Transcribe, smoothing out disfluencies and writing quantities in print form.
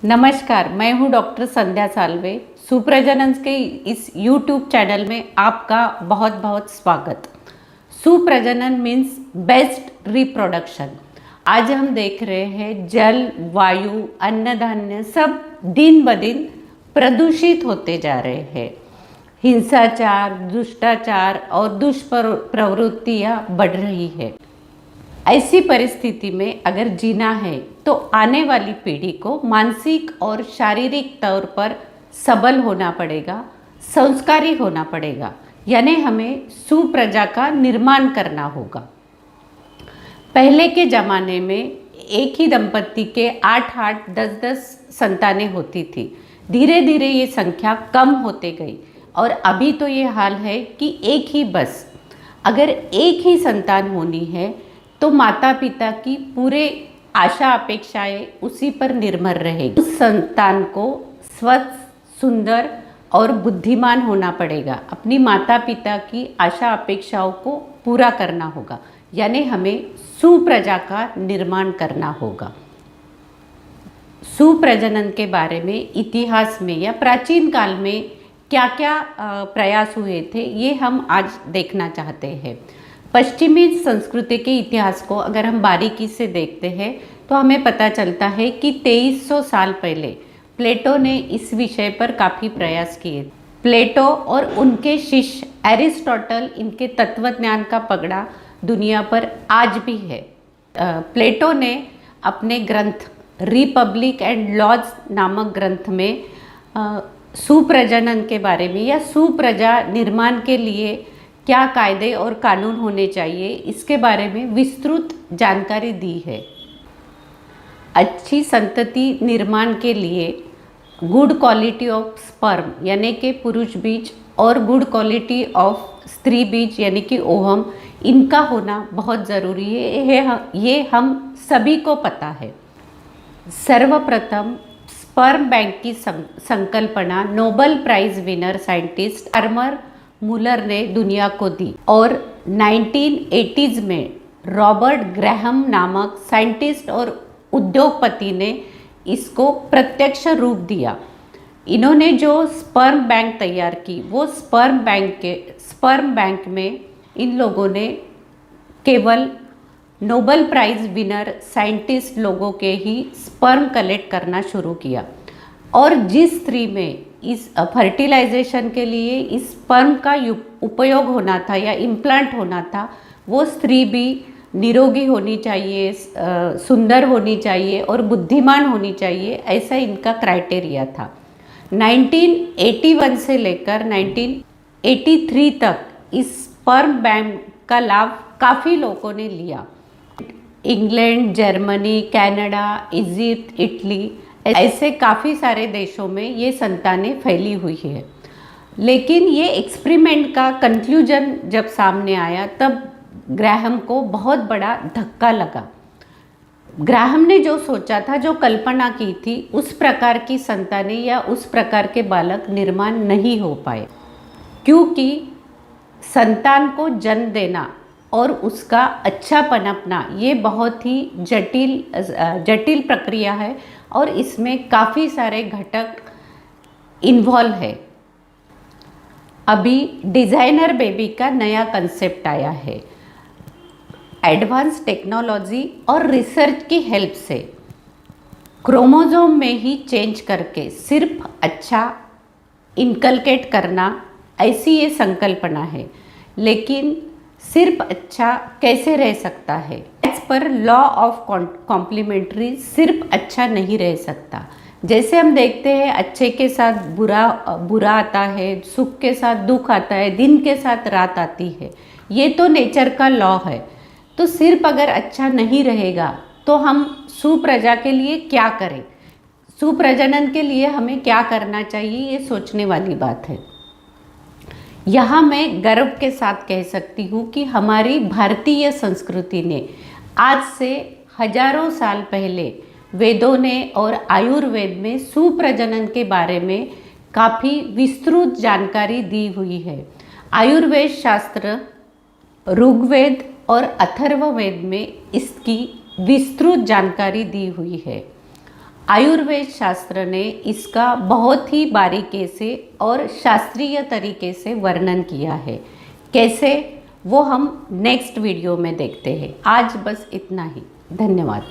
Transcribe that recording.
नमस्कार, मैं हूं डॉक्टर संध्या साल्वे। सुप्रजनन के इस YouTube चैनल में आपका बहुत बहुत स्वागत। सुप्रजनन मीन्स बेस्ट रिप्रोडक्शन। आज हम देख रहे हैं जल, वायु, अन्न धान्य सब दिन ब दिन प्रदूषित होते जा रहे हैं। हिंसाचार, दुष्टाचार और दुष्प्रवृत्तियाँ बढ़ रही है। ऐसी परिस्थिति में अगर जीना है तो आने वाली पीढ़ी को मानसिक और शारीरिक तौर पर सबल होना पड़ेगा, संस्कारी होना पड़ेगा, यानी हमें सुप्रजा का निर्माण करना होगा। पहले के ज़माने में एक ही दंपति के 8-8, 10-10 संतानें होती थी। धीरे धीरे ये संख्या कम होते गई और अभी तो ये हाल है कि एक ही बस। अगर एक ही संतान होनी है तो माता पिता की पूरे आशा अपेक्षाएं उसी पर निर्भर रहेगी। उस संतान को स्वस्थ, सुंदर और बुद्धिमान होना पड़ेगा। अपनी माता पिता की आशा अपेक्षाओं को पूरा करना होगा, यानी हमें सुप्रजा का निर्माण करना होगा। सुप्रजनन के बारे में इतिहास में या प्राचीन काल में क्या क्या प्रयास हुए थे, ये हम आज देखना चाहते हैं। पश्चिमी संस्कृति के इतिहास को अगर हम बारीकी से देखते हैं तो हमें पता चलता है कि 2300 साल पहले प्लेटो ने इस विषय पर काफ़ी प्रयास किए। प्लेटो और उनके शिष्य एरिस्टोटल, इनके तत्वज्ञान का पगड़ा दुनिया पर आज भी है। प्लेटो ने अपने ग्रंथ रिपब्लिक एंड लॉज नामक ग्रंथ में सुप्रजनन के बारे में या सुप्रजा निर्माण के लिए क्या कायदे और कानून होने चाहिए, इसके बारे में विस्तृत जानकारी दी है। अच्छी संतति निर्माण के लिए गुड क्वालिटी ऑफ स्पर्म यानी कि पुरुष बीज और गुड क्वालिटी ऑफ स्त्री बीज यानी कि ओवम, इनका होना बहुत ज़रूरी है। ये हम सभी को पता है। सर्वप्रथम स्पर्म बैंक की संकल्पना Nobel prize winner scientist Hermann Muller ने दुनिया को दी और 1980s में रॉबर्ट ग्रैहम नामक साइंटिस्ट और उद्योगपति ने इसको प्रत्यक्ष रूप दिया। इन्होंने जो स्पर्म बैंक तैयार की, वो स्पर्म बैंक में इन लोगों ने केवल नोबेल प्राइज विनर साइंटिस्ट लोगों के ही स्पर्म कलेक्ट करना शुरू किया और जिस स्त्री में इस फर्टिलाइजेशन के लिए इस स्पर्म का उपयोग होना था या इम्प्लांट होना था, वो स्त्री भी निरोगी होनी चाहिए, सुंदर होनी चाहिए और बुद्धिमान होनी चाहिए, ऐसा इनका क्राइटेरिया था। 1981 से लेकर 1983 तक इस स्पर्म बैंक का लाभ काफ़ी लोगों ने लिया। England, Germany, Canada, Egypt, Italy, ऐसे काफ़ी सारे देशों में ये संतानें फैली हुई है। लेकिन ये एक्सपेरिमेंट का कंक्लूजन जब सामने आया तब ग्राहम को बहुत बड़ा धक्का लगा। ग्राहम ने जो सोचा था, जो कल्पना की थी, उस प्रकार की संतानें या उस प्रकार के बालक निर्माण नहीं हो पाए, क्योंकि संतान को जन्म देना और उसका अच्छा पनपना ये बहुत ही जटिल प्रक्रिया है और इसमें काफ़ी सारे घटक इन्वॉल्व है। अभी डिज़ाइनर बेबी का नया कंसेप्ट आया है। एडवांस टेक्नोलॉजी और रिसर्च की हेल्प से क्रोमोसोम में ही चेंज करके सिर्फ अच्छा इनकलकेट करना, ऐसी ये संकल्पना है। लेकिन सिर्फ अच्छा कैसे रह सकता है? As per law of complementary सिर्फ अच्छा नहीं रह सकता। जैसे हम देखते हैं अच्छे के साथ बुरा आता है, सुख के साथ दुख आता है, दिन के साथ रात आती है, ये तो नेचर का लॉ है। तो सिर्फ अगर अच्छा नहीं रहेगा तो हम सुप्रजा के लिए क्या करें, सुप्रजनन के लिए हमें क्या करना चाहिए, ये सोचने वाली बात है। यहाँ मैं गर्व के साथ कह सकती हूँ कि हमारी भारतीय संस्कृति ने आज से हजारों साल पहले वेदों ने और आयुर्वेद में सुप्रजनन के बारे में काफ़ी विस्तृत जानकारी दी हुई है। आयुर्वेद शास्त्र ऋग्वेद और अथर्ववेद में इसकी विस्तृत जानकारी दी हुई है। आयुर्वेद शास्त्र ने इसका बहुत ही बारीकी से और शास्त्रीय तरीके से वर्णन किया है। कैसे, वो हम नेक्स्ट वीडियो में देखते हैं। आज बस इतना ही। धन्यवाद।